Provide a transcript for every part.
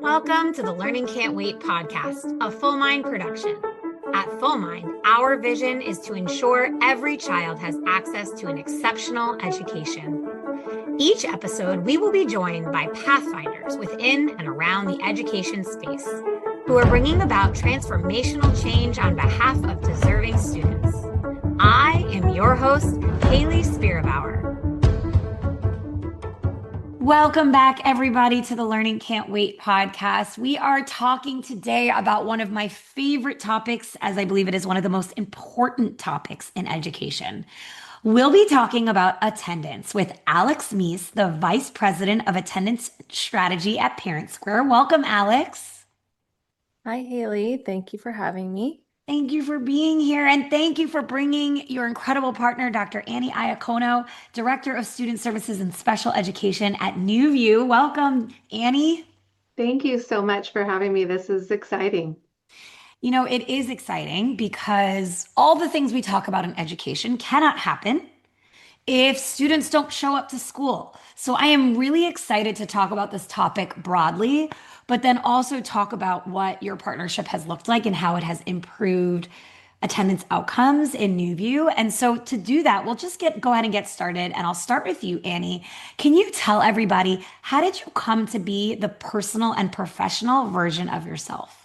Welcome to the Learning Can't Wait podcast, a Full Mind production. At Full Mind, our vision is to ensure every child has access to an exceptional education. Each episode, we will be joined by pathfinders within and around the education space who are bringing about transformational change on behalf of deserving students. I am your host, Hayley Spira-Bauer. Welcome back, everybody, to the Learning Can't Wait podcast. We are talking today about one of my favorite topics, as I believe it is one of the most important topics in education. We'll be talking about attendance with Alex Meis, the Vice President of Attendance Strategy at ParentSquare. Welcome, Alex. Hi, Haley. Thank you for having me. Thank you for being here, and thank you for bringing your incredible partner, Dr. Anny Iacono, Director of Student Services and Special Education at NewView. Welcome, Anny. Thank you so much for having me. This is exciting. You know, it is exciting because all the things we talk about in education cannot happen if students don't show up to school. So I am really excited to talk about this topic broadly, but then also talk about what your partnership has looked like and how it has improved attendance outcomes in NewView. And so to do that, we'll just go ahead and get started. And I'll start with you, Anny. Can you tell everybody, how did you come to be the personal and professional version of yourself?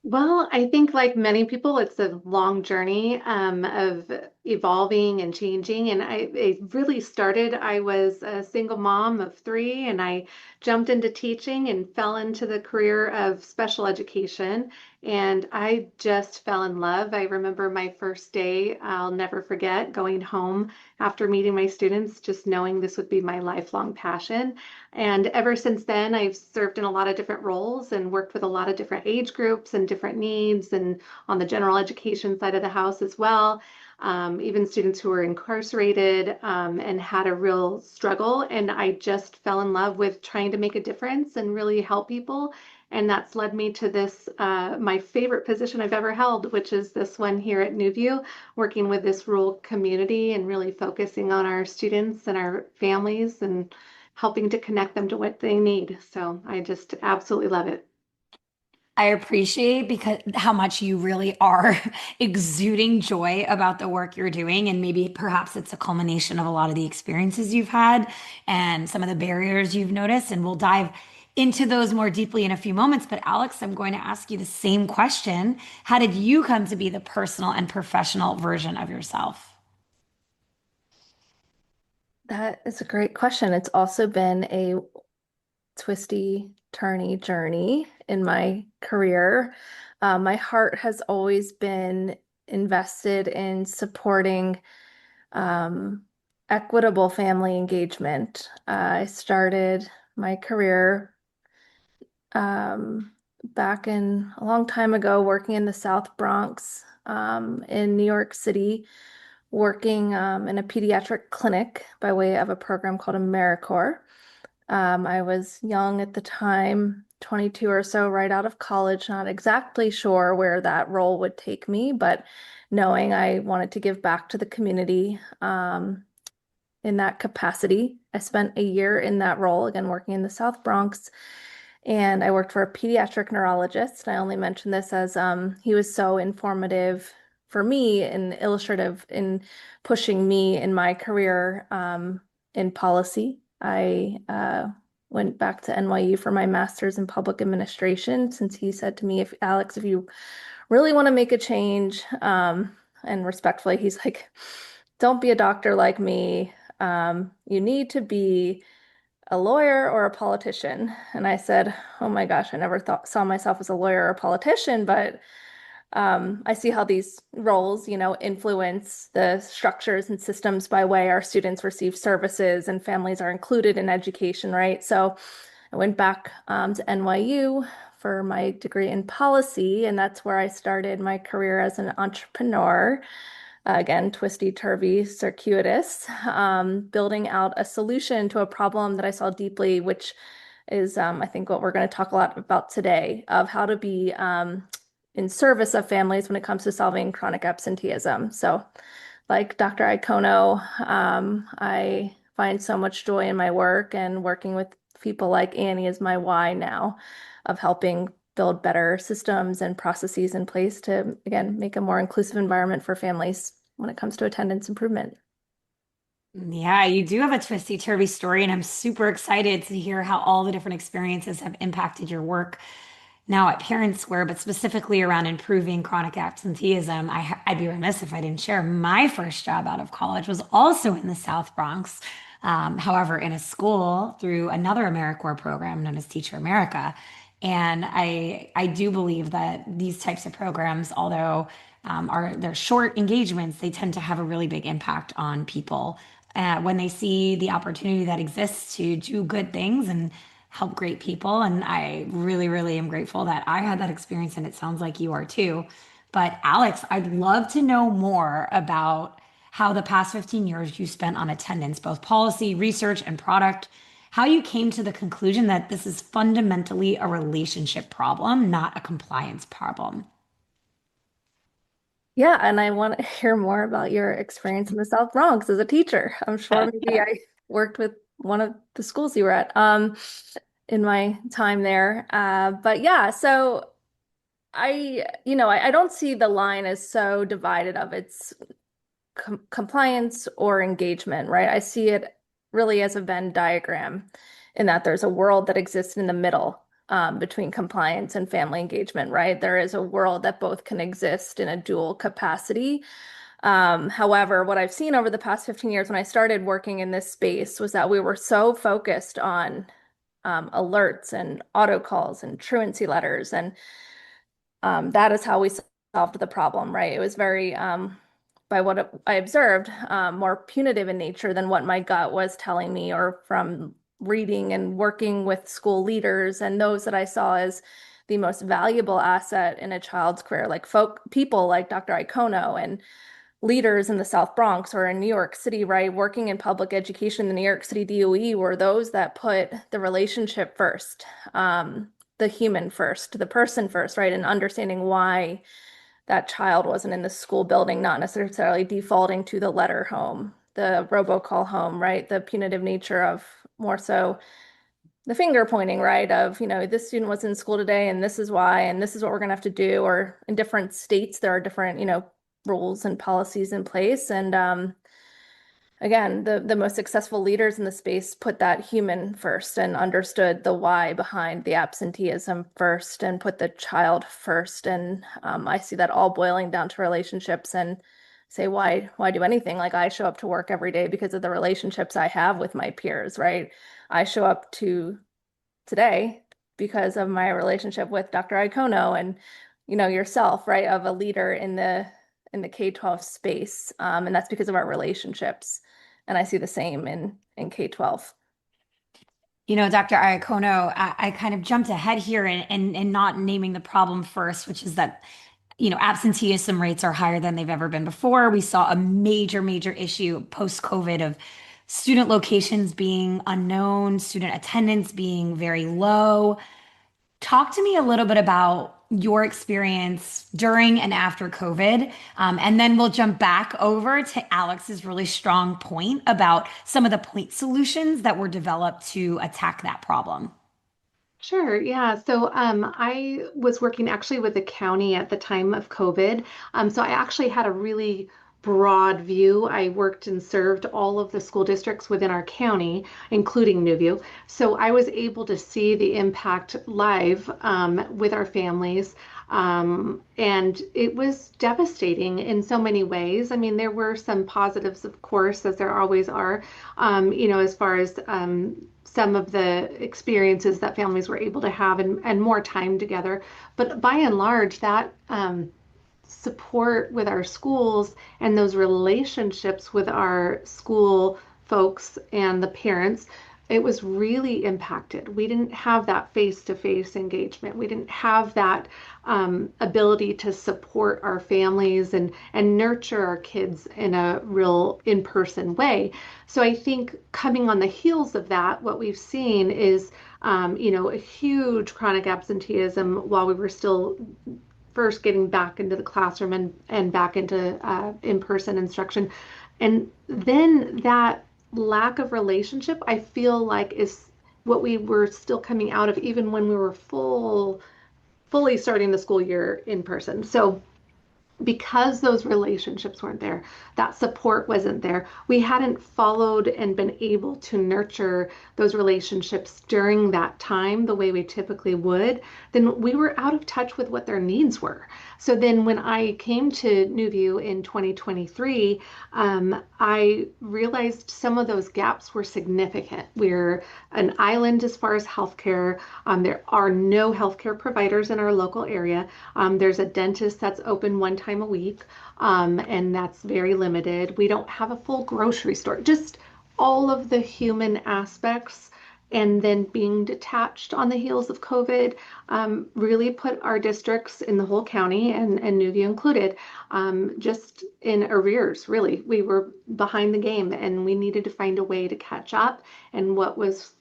Well, I think like many people, it's a long journey of evolving and changing. And it really started, I was a single mom of three, and I jumped into teaching and fell into the career of special education. And I just fell in love. I remember my first day, I'll never forget going home after meeting my students, just knowing this would be my lifelong passion. And ever since then, I've served in a lot of different roles and worked with a lot of different age groups and different needs, and on the general education side of the house as well. Even students who were incarcerated and had a real struggle. And I just fell in love with trying to make a difference and really help people. And that's led me to this, my favorite position I've ever held, which is this one here at NewView, working with this rural community and really focusing on our students and our families and helping to connect them to what they need. So I just absolutely love it. I appreciate because how much you really are exuding joy about the work you're doing. And maybe perhaps it's a culmination of a lot of the experiences you've had and some of the barriers you've noticed. And we'll dive into those more deeply in a few moments. But Alex, I'm going to ask you the same question. How did you come to be the personal and professional version of yourself? That is a great question. It's also been a twisty, turny journey in my career. My heart has always been invested in supporting equitable family engagement. I started my career back in a long time ago, working in the South Bronx in New York City, working in a pediatric clinic by way of a program called AmeriCorps. I was young at the time, 22 or so, right out of college, not exactly sure where that role would take me, but knowing I wanted to give back to the community in that capacity. I spent a year in that role, again, working in the South Bronx, and I worked for a pediatric neurologist. And I only mention this as he was so informative for me and illustrative in pushing me in my career in policy. I went back to NYU for my master's in public administration, since he said to me, Alex, if you really want to make a change, and respectfully, he's like, don't be a doctor like me. You need to be a lawyer or a politician. And I said, oh my gosh, I never saw myself as a lawyer or a politician, but I see how these roles, influence the structures and systems by way our students receive services and families are included in education, right? So I went back to NYU for my degree in policy, and that's where I started my career as an entrepreneur. Again, twisty, turvy, circuitous, building out a solution to a problem that I saw deeply, which is, I think, what we're going to talk a lot about today, of how to be in service of families when it comes to solving chronic absenteeism. So like Dr. Iacono, I find so much joy in my work and working with people like Annie is my why now of helping build better systems and processes in place to, again, make a more inclusive environment for families when it comes to attendance improvement. Yeah, you do have a twisty turvy story, and I'm super excited to hear how all the different experiences have impacted your work now at ParentSquare, but specifically around improving chronic absenteeism. I'd be remiss if I didn't share my first job out of college was also in the South Bronx. However, in a school through another AmeriCorps program known as Teacher America. And I do believe that these types of programs, although they're short engagements, they tend to have a really big impact on people when they see the opportunity that exists to do good things and help great people. And I really, really am grateful that I had that experience, and it sounds like you are too. But Alex, I'd love to know more about how the past 15 years you spent on attendance, both policy, research, and product, how you came to the conclusion that this is fundamentally a relationship problem, not a compliance problem. Yeah, and I want to hear more about your experience in the South Bronx as a teacher. I'm sure maybe I worked with one of the schools you were at in my time there. But yeah, so I don't see the line as so divided of its compliance or engagement, right? I see it really as a Venn diagram in that there's a world that exists in the middle between compliance and family engagement, right? There is a world that both can exist in a dual capacity. However, what I've seen over the past 15 years when I started working in this space was that we were so focused on alerts and auto calls and truancy letters, and that is how we solved the problem, right? It was very, by what I observed, more punitive in nature than what my gut was telling me, or from reading and working with school leaders and those that I saw as the most valuable asset in a child's career, like people like Dr. Iacono and leaders in the South Bronx or in New York City, right? Working in public education, the New York City DOE were those that put the relationship first, the human first, the person first, right? And understanding why that child wasn't in the school building, not necessarily defaulting to the letter home, the robocall home, right? The punitive nature of more so the finger pointing, right? Of, this student was in school today and this is why, and this is what we're going to have to do. Or in different states, there are different, rules and policies in place. And again, the most successful leaders in the space put that human first and understood the why behind the absenteeism first and put the child first. And I see that all boiling down to relationships and say, why do anything? Like, I show up to work every day because of the relationships I have with my peers, right? I show up to today because of my relationship with Dr. Iacono and, yourself, right? Of a leader in the K-12 space. And that's because of our relationships. And I see the same in K-12. Dr. Iacono, I kind of jumped ahead here and not naming the problem first, which is that, absenteeism rates are higher than they've ever been before. We saw a major, major issue post-COVID of student locations being unknown, student attendance being very low. Talk to me a little bit about your experience during and after COVID. And then we'll jump back over to Alex's really strong point about some of the point solutions that were developed to attack that problem. Sure, yeah. So I was working actually with the county at the time of COVID. So I actually had a really broad view. I worked and served all of the school districts within our county, including NewView. So I was able to see the impact live with our families. And it was devastating in so many ways. I mean, there were some positives, of course, as there always are, as far as some of the experiences that families were able to have and more time together. But by and large, that support with our schools and those relationships with our school folks and the parents, it was really impacted. We didn't have that face-to-face engagement. We didn't have that ability to support our families and nurture our kids in a real in-person way. So I think coming on the heels of that, what we've seen is, a huge chronic absenteeism while we were still first getting back into the classroom and back into in-person instruction. And then that lack of relationship, I feel like is what we were still coming out of, even when we were fully starting the school year in person. So because those relationships weren't there, that support wasn't there, we hadn't followed and been able to nurture those relationships during that time the way we typically would, then we were out of touch with what their needs were. So then when I came to NewView in 2023, I realized some of those gaps were significant. We're an island as far as healthcare. There are no healthcare providers in our local area. There's a dentist that's open one time a week, and that's very limited. We don't have a full grocery store. Just all of the human aspects, and then being detached on the heels of COVID, really put our districts in the whole county and NewView included, just in arrears, really. We were behind the game and we needed to find a way to catch up. And what was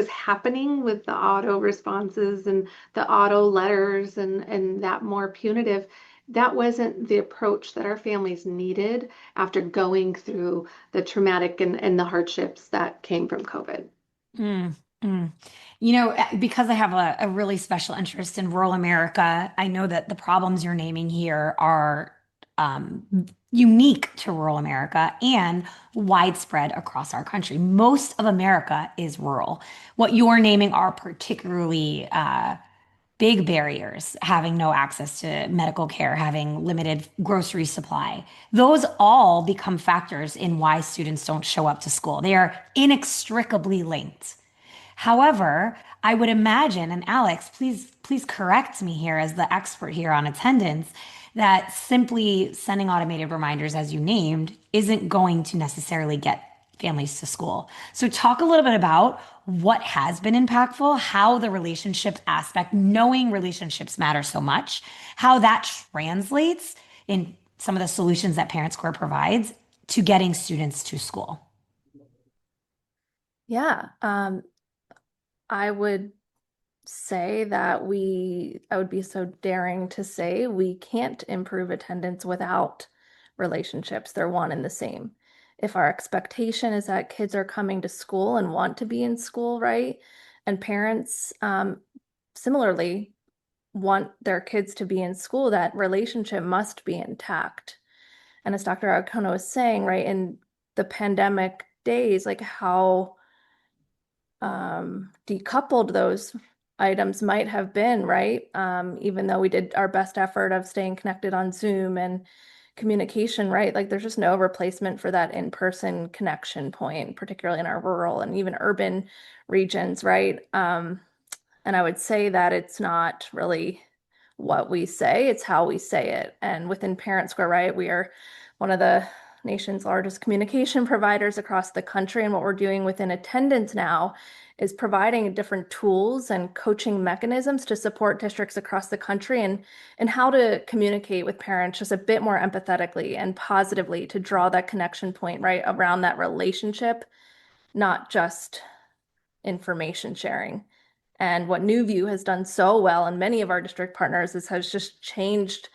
happening with the auto responses and the auto letters and that more punitive, that wasn't the approach that our families needed after going through the traumatic and the hardships that came from COVID. Mm, mm. Because I have a really special interest in rural America, I know that the problems you're naming here are unique to rural America and widespread across our country. Most of America is rural. What you're naming are particularly big barriers, having no access to medical care, having limited grocery supply. Those all become factors in why students don't show up to school. They are inextricably linked. However, I would imagine, and Alex, please correct me here as the expert here on attendance, that simply sending automated reminders, as you named, isn't going to necessarily get families to school. So talk a little bit about what has been impactful, how the relationship aspect, knowing relationships matter so much, how that translates in some of the solutions that ParentSquare provides to getting students to school. Yeah, I would say that I would be so daring to say we can't improve attendance without relationships. They're one and the same. If our expectation is that kids are coming to school and want to be in school, right? And parents, similarly want their kids to be in school, that relationship must be intact. And as Dr. Iacono was saying, right, in the pandemic days, like how decoupled those items might have been, right? Even though we did our best effort of staying connected on Zoom and communication, right? Like there's just no replacement for that in-person connection point, particularly in our rural and even urban regions, right? And I would say that it's not really what we say, it's how we say it. And within ParentSquare, right, we are one of the nation's largest communication providers across the country. And what we're doing within attendance now is providing different tools and coaching mechanisms to support districts across the country and how to communicate with parents just a bit more empathetically and positively to draw that connection point right around that relationship, not just information sharing. And what NewView has done so well, and many of our district partners, is has just changed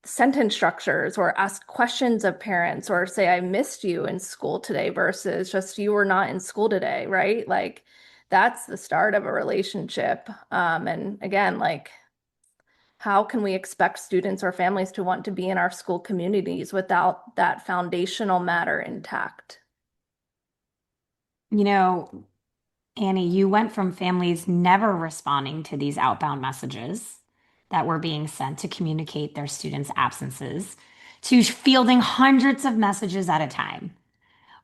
sentence structures or ask questions of parents or say, I missed you in school today versus just you were not in school today, right? Like that's the start of a relationship. And again, like how can we expect students or families to want to be in our school communities without that foundational matter intact? You know, Annie, you went from families never responding to these outbound messages that were being sent to communicate their students' absences to fielding hundreds of messages at a time.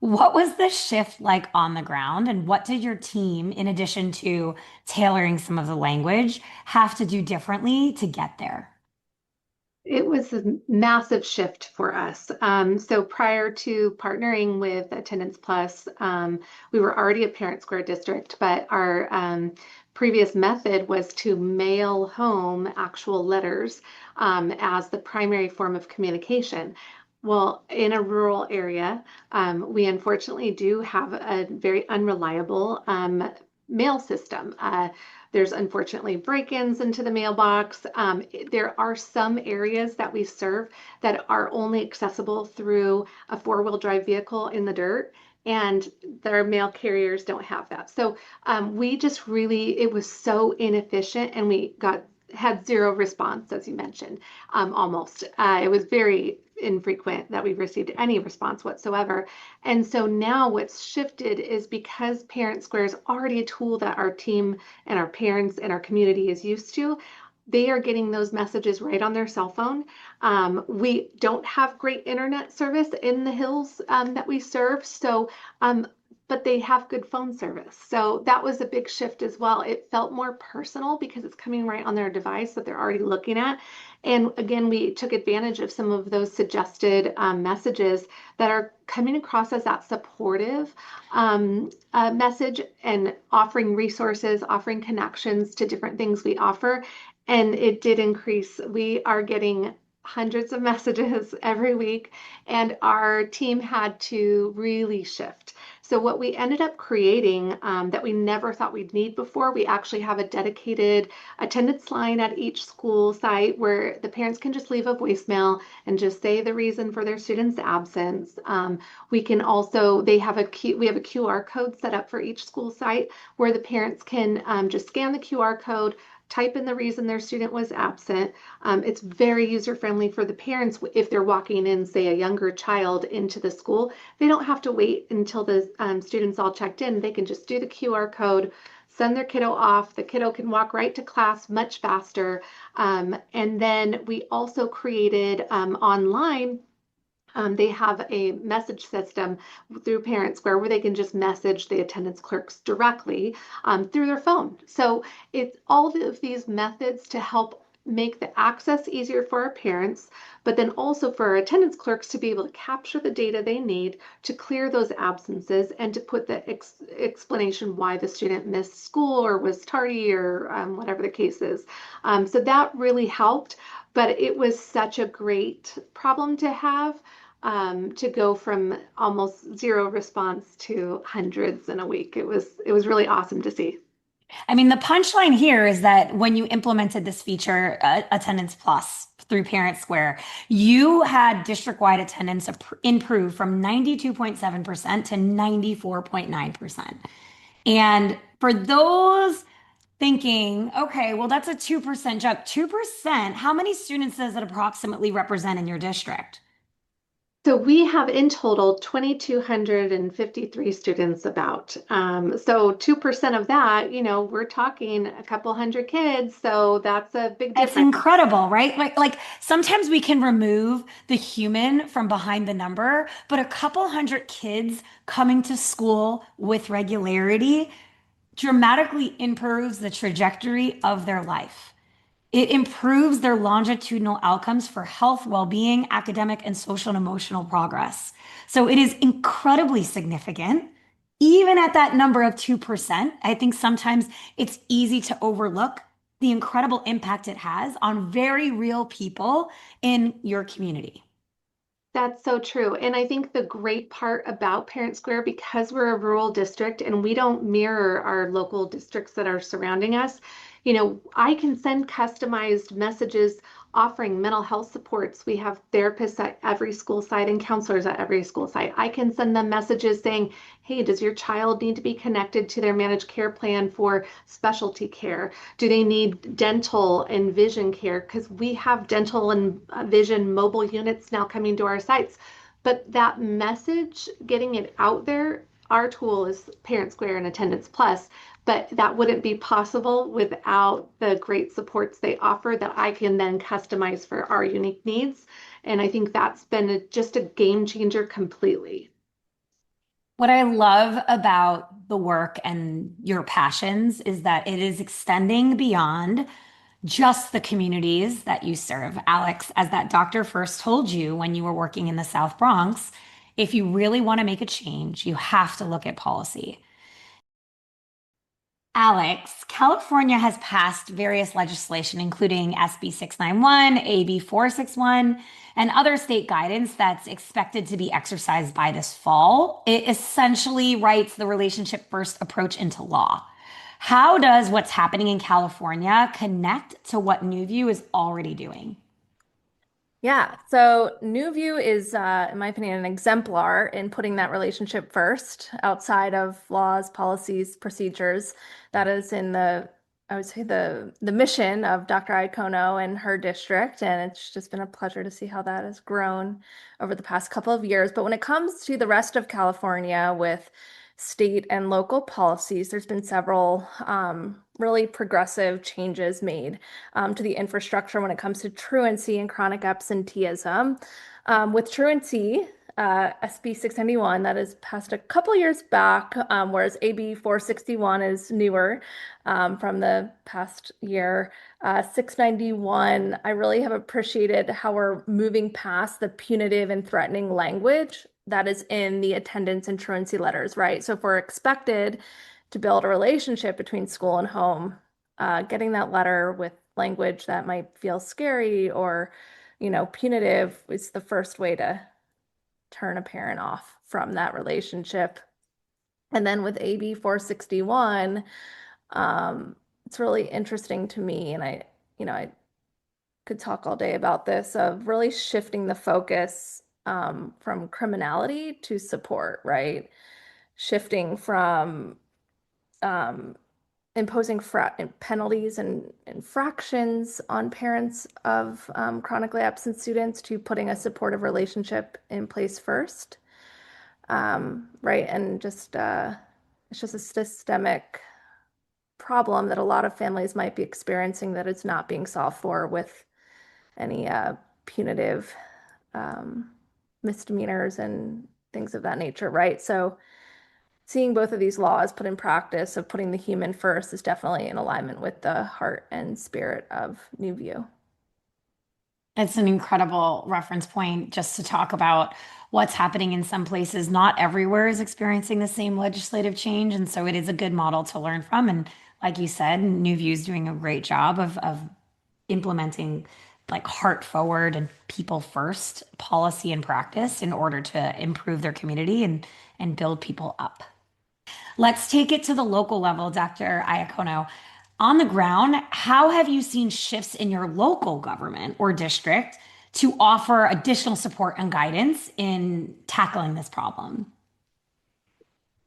What was the shift like on the ground, and what did your team, in addition to tailoring some of the language, have to do differently to get there? It was a massive shift for us. So prior to partnering with Attendance Plus, we were already a ParentSquare district, but our previous method was to mail home actual letters as the primary form of communication. Well, in a rural area, we unfortunately do have a very unreliable mail system. There's unfortunately break-ins into the mailbox. There are some areas that we serve that are only accessible through a four-wheel drive vehicle in the dirt. and their mail carriers don't have that. So we just really, it was so inefficient, and we had zero response, as you mentioned, almost. It was very infrequent that we received any response whatsoever. And so now what's shifted is, because ParentSquare is already a tool that our team and our parents and our community is used to, they are getting those messages right on their cell phone. We don't have great internet service in the hills that we serve, but they have good phone service. So that was a big shift as well. It felt more personal because it's coming right on their device that they're already looking at. And again, we took advantage of some of those suggested messages that are coming across as that supportive message, and offering resources, offering connections to different things we offer. And it did increase. We are getting hundreds of messages every week, and our team had to really shift. So what we ended up creating, that we never thought we'd need before, we actually have a dedicated attendance line at each school site where the parents can just leave a voicemail and just say the reason for their student's absence. We can also, we have a QR code set up for each school site where the parents can just scan the QR code, type in the reason their student was absent. It's very user-friendly for the parents. If they're walking in, say, a younger child into the school, they don't have to wait until the students all checked in. They can just do the QR code, send their kiddo off. The kiddo can walk right to class much faster. And then we also created online, they have a message system through ParentSquare where they can just message the attendance clerks directly through their phone. So it's all of these methods to help make the access easier for our parents, but then also for our attendance clerks to be able to capture the data they need to clear those absences, and to put the explanation why the student missed school or was tardy, or whatever the case is. So that really helped, but it was such a great problem to have, to go from almost zero response to hundreds in a week. It was really awesome to see. I mean, the punchline here is that when you implemented this feature, Attendance Plus through ParentSquare, you had district-wide attendance improve from 92.7% to 94.9%. And for those thinking, okay, well, that's a 2% jump. 2%, how many students does it approximately represent in your district? So we have in total 2,253 students about. So 2% of that, we're talking a couple hundred kids. So that's a big It's difference. incredible, right? Like sometimes we can remove the human from behind the number, but a couple hundred kids coming to school with regularity dramatically improves the trajectory of their life. It improves their longitudinal outcomes for health, well-being, academic, and social and emotional progress. So it is incredibly significant. Even at that number of 2%, I think sometimes it's easy to overlook the incredible impact it has on very real people in your community. That's so true. And I think the great part about ParentSquare, because we're a rural district and we don't mirror our local districts that are surrounding us, I can send customized messages offering mental health supports. We have therapists at every school site and counselors at every school site. I can send them messages saying, hey, does your child need to be connected to their managed care plan for specialty care? Do they need dental and vision care? Because we have dental and vision mobile units now coming to our sites. But that message, getting it out there, our tool is ParentSquare and Attendance Plus, but that wouldn't be possible without the great supports they offer that I can then customize for our unique needs. And I think that's been just a game changer completely. What I love about the work and your passions is that it is extending beyond just the communities that you serve. Alex, as that doctor first told you when you were working in the South Bronx, if you really want to make a change, you have to look at policy. Alex, California has passed various legislation, including SB 691, AB 461, and other state guidance that's expected to be exercised by this fall. It essentially writes the relationship first approach into law. How does what's happening in California connect to what NewView is already doing? Yeah, so NewView is, in my opinion, an exemplar in putting that relationship first outside of laws, policies, procedures. That is in I would say the mission of Dr. Iacono and her district, and it's just been a pleasure to see how that has grown over the past couple of years. But when it comes to the rest of California with state and local policies, there's been several really progressive changes made to the infrastructure when it comes to truancy and chronic absenteeism. With truancy, SB 691, that is passed a couple years back, whereas AB 461 is newer from the past year. 691, I really have appreciated how we're moving past the punitive and threatening language that is in the attendance and truancy letters, right? So if we're expected to build a relationship between school and home, getting that letter with language that might feel scary or, punitive is the first way to turn a parent off from that relationship. And then with AB 461, it's really interesting to me, and I could talk all day about this, of really shifting the focus from criminality to support, right? Shifting from um, imposing penalties and infractions on parents of chronically absent students to putting a supportive relationship in place first, right? And just it's just a systemic problem that a lot of families might be experiencing that is not being solved for with any punitive um, misdemeanors and things of that nature, right? So seeing both of these laws put in practice of putting the human first is definitely in alignment with the heart and spirit of NewView. It's an incredible reference point just to talk about what's happening in some places. Not everywhere is experiencing the same legislative change. And so it is a good model to learn from. And like you said, New View is doing a great job of implementing like heart forward and people first policy and practice in order to improve their community and build people up. Let's take it to the local level, Dr. Iacono. On the ground, how have you seen shifts in your local government or district to offer additional support and guidance in tackling this problem?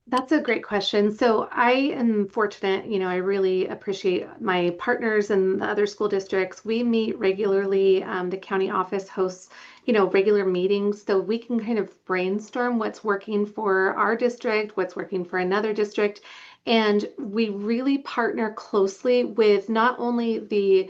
That's a great question. So I am fortunate, I really appreciate my partners and the other school districts. We meet regularly. The county office hosts, regular meetings so we can kind of brainstorm what's working for our district, what's working for another district. And we really partner closely with not only the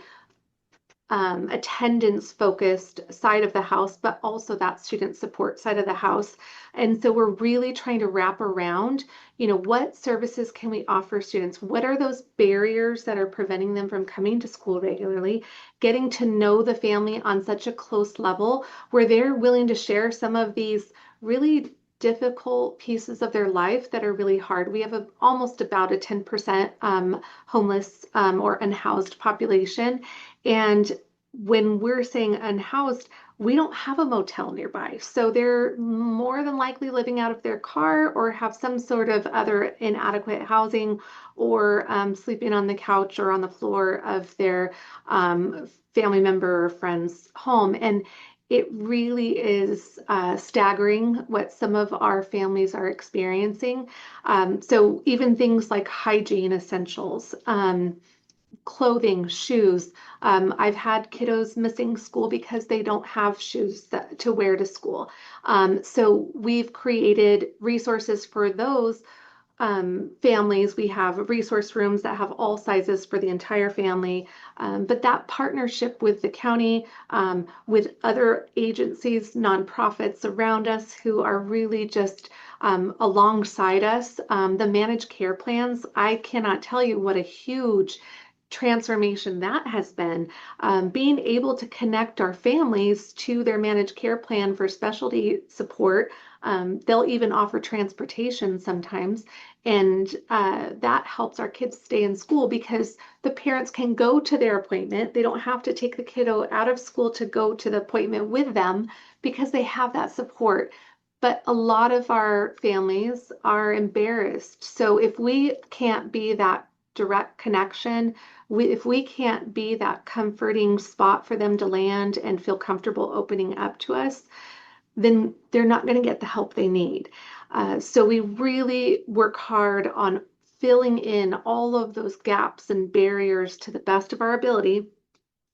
attendance focused side of the house, but also that student support side of the house. And so we're really trying to wrap around, what services can we offer students? What are those barriers that are preventing them from coming to school regularly? Getting to know the family on such a close level where they're willing to share some of these really difficult pieces of their life that are really hard. We have almost about a 10% homeless or unhoused population. And when we're saying unhoused, we don't have a motel nearby. So they're more than likely living out of their car or have some sort of other inadequate housing or sleeping on the couch or on the floor of their family member or friend's home. And it really is staggering what some of our families are experiencing. So even things like hygiene essentials, clothing, shoes. I've had kiddos missing school because they don't have shoes to wear to school. So we've created resources for those families. We have resource rooms that have all sizes for the entire family. But that partnership with the county, with other agencies, nonprofits around us who are really just alongside us, the managed care plans, I cannot tell you what a huge transformation that has been. Being able to connect our families to their managed care plan for specialty support. They'll even offer transportation sometimes. And that helps our kids stay in school because the parents can go to their appointment. They don't have to take the kiddo out of school to go to the appointment with them because they have that support. But a lot of our families are embarrassed. So if we can't be that direct connection, if we can't be that comforting spot for them to land and feel comfortable opening up to us, then they're not going to get the help they need. So we really work hard on filling in all of those gaps and barriers to the best of our ability.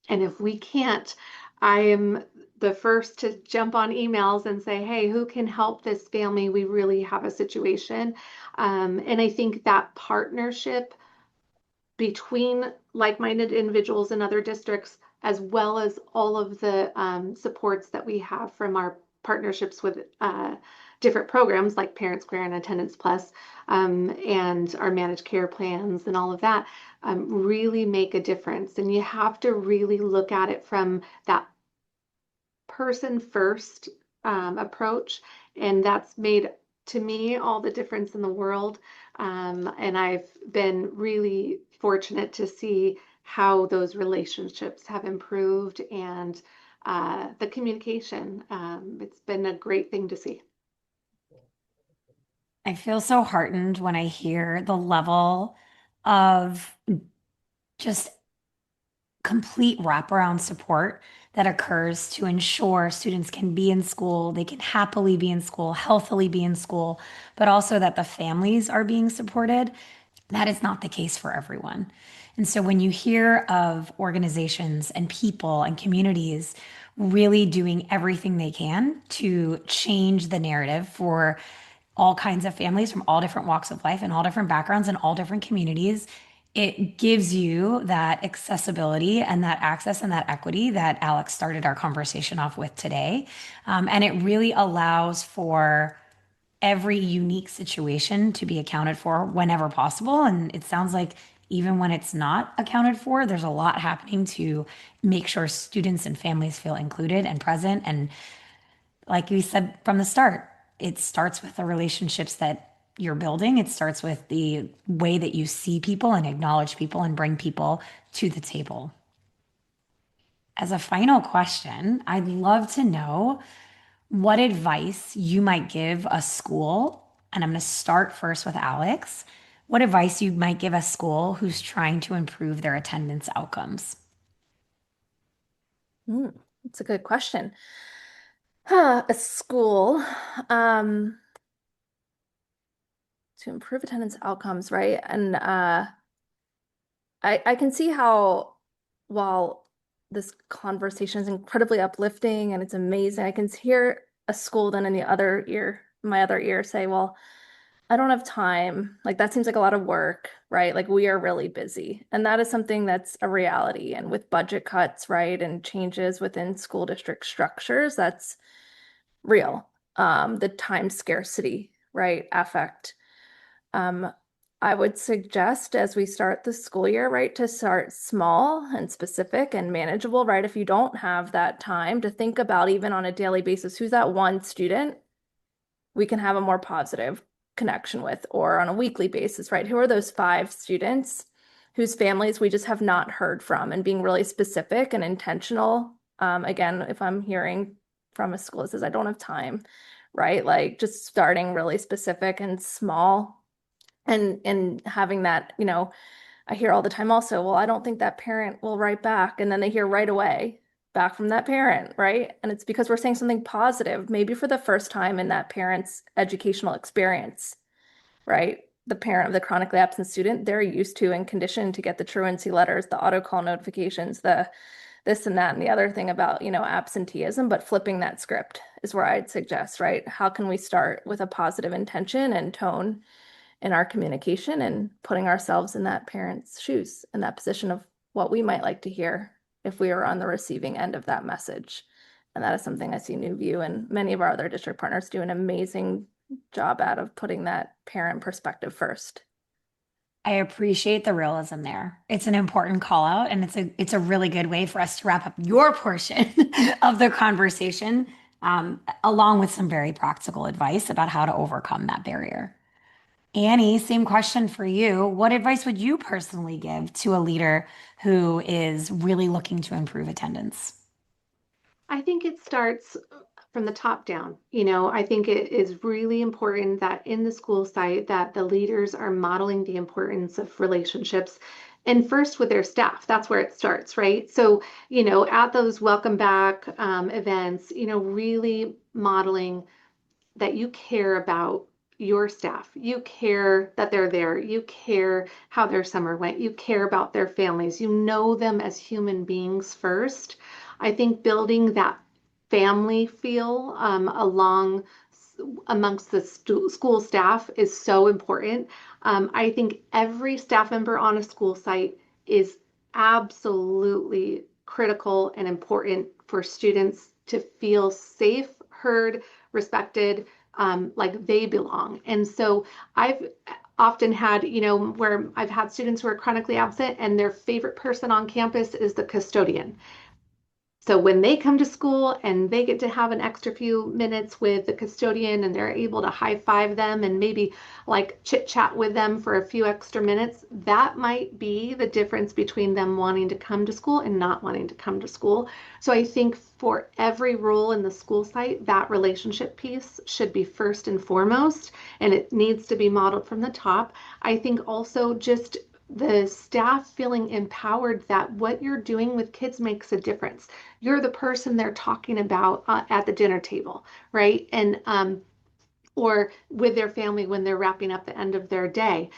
And if we can't, I am the first to jump on emails and say, hey, who can help this family? We really have a situation. And I think that partnership between like-minded individuals in other districts, as well as all of the supports that we have from our partnerships with different programs like ParentSquare and Attendance Plus, and our managed care plans and all of that, really make a difference. And you have to really look at it from that person first approach, and that's made to me all the difference in the world. And I've been really fortunate to see how those relationships have improved and the communication. It's been a great thing to see. I feel so heartened when I hear the level of just complete wraparound support that occurs to ensure students can be in school, they can happily be in school, healthily be in school, but also that the families are being supported. That is not the case for everyone. And so when you hear of organizations and people and communities really doing everything they can to change the narrative for all kinds of families from all different walks of life and all different backgrounds and all different communities, it gives you that accessibility and that access and that equity that Alex started our conversation off with today. And it really allows for every unique situation to be accounted for whenever possible. And it sounds like even when it's not accounted for, there's a lot happening to make sure students and families feel included and present. And like we said from the start, it starts with the relationships that you're building. It starts with the way that you see people and acknowledge people and bring people to the table. As a final question, I'd love to know what advice you might give a school. And I'm going to start first with Alex. What advice you might give a school who's trying to improve their attendance outcomes? That's a good question. A school, to improve attendance outcomes, right? And I can see how, while this conversation is incredibly uplifting and it's amazing, I can hear a school then in the other ear, my other ear, say, well, I don't have time. Like that seems like a lot of work, right? Like we are really busy. And that is something that's a reality. And with budget cuts, right, and changes within school district structures, that's real. The time scarcity, right, affect. Um, I would suggest as we start the school year, right, to start small and specific and manageable, right? If you don't have that time to think about even on a daily basis, who's that one student we can have a more positive connection with, or on a weekly basis, right? Who are those 5 students whose families we just have not heard from, and being really specific and intentional. Again, if I'm hearing from a school that says, I don't have time, right? Like just starting really specific and small and having that, I hear all the time also, well, I don't think that parent will write back. And then they hear right away back from that parent, right? And it's because we're saying something positive, maybe for the first time in that parent's educational experience, right? The parent of the chronically absent student, they're used to and conditioned to get the truancy letters, the auto call notifications, the this and that and the other thing about, absenteeism, but flipping that script is where I'd suggest, right? How can we start with a positive intention and tone in our communication and putting ourselves in that parent's shoes, in that position of what we might like to hear if we are on the receiving end of that message. And that is something I see NewView and many of our other district partners do an amazing job at, of putting that parent perspective first. I appreciate the realism there. It's an important call out, and it's a really good way for us to wrap up your portion of the conversation, along with some very practical advice about how to overcome that barrier. Annie, same question for you. What advice would you personally give to a leader who is really looking to improve attendance? I think it starts from the top down. I think it is really important that in the school site that the leaders are modeling the importance of relationships and first with their staff. That's where it starts, right? So, at those welcome back events, really modeling that you care about your staff. You care that they're there. You care how their summer went. You care about their families. You know them as human beings first. I think building that family feel amongst the school staff is so important. I think every staff member on a school site is absolutely critical and important for students to feel safe, heard, respected, like they belong. And so I've often had, where I've had students who are chronically absent and their favorite person on campus is the custodian. So when they come to school and they get to have an extra few minutes with the custodian and they're able to high five them and maybe like chit chat with them for a few extra minutes, that might be the difference between them wanting to come to school and not wanting to come to school. So I think for every role in the school site, that relationship piece should be first and foremost, and it needs to be modeled from the top. I think also just the staff feeling empowered that what you're doing with kids makes a difference. You're the person they're talking about at the dinner table, right? And or with their family when they're wrapping up the end of their day.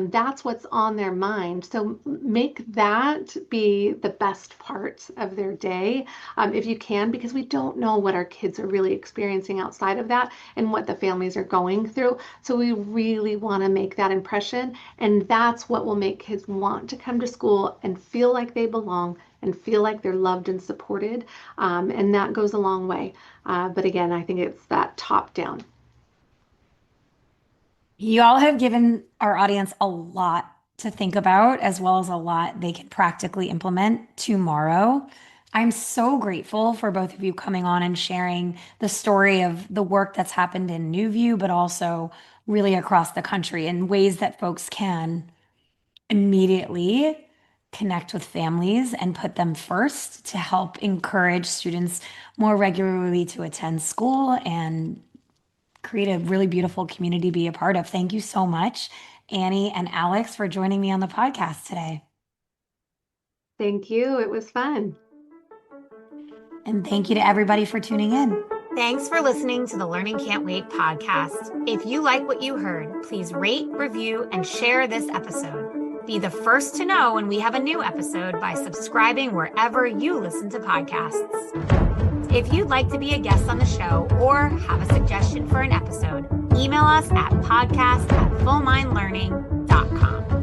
That's what's on their mind. So make that be the best part of their day if you can, because we don't know what our kids are really experiencing outside of that and what the families are going through. So we really want to make that impression. And that's what will make kids want to come to school and feel like they belong and feel like they're loved and supported. And that goes a long way. But again, I think it's that top down. You all have given our audience a lot to think about, as well as a lot they can practically implement tomorrow. I'm so grateful for both of you coming on and sharing the story of the work that's happened in NewView, but also really across the country in ways that folks can immediately connect with families and put them first to help encourage students more regularly to attend school and create a really beautiful community to be a part of. Thank you so much, Annie and Alex, for joining me on the podcast today. Thank you. It was fun. And thank you to everybody for tuning in. Thanks for listening to the Learning Can't Wait podcast. If you like what you heard, please rate, review, and share this episode. Be the first to know when we have a new episode by subscribing wherever you listen to podcasts. If you'd like to be a guest on the show or have a suggestion for an episode, email us at podcast@fullmindlearning.com.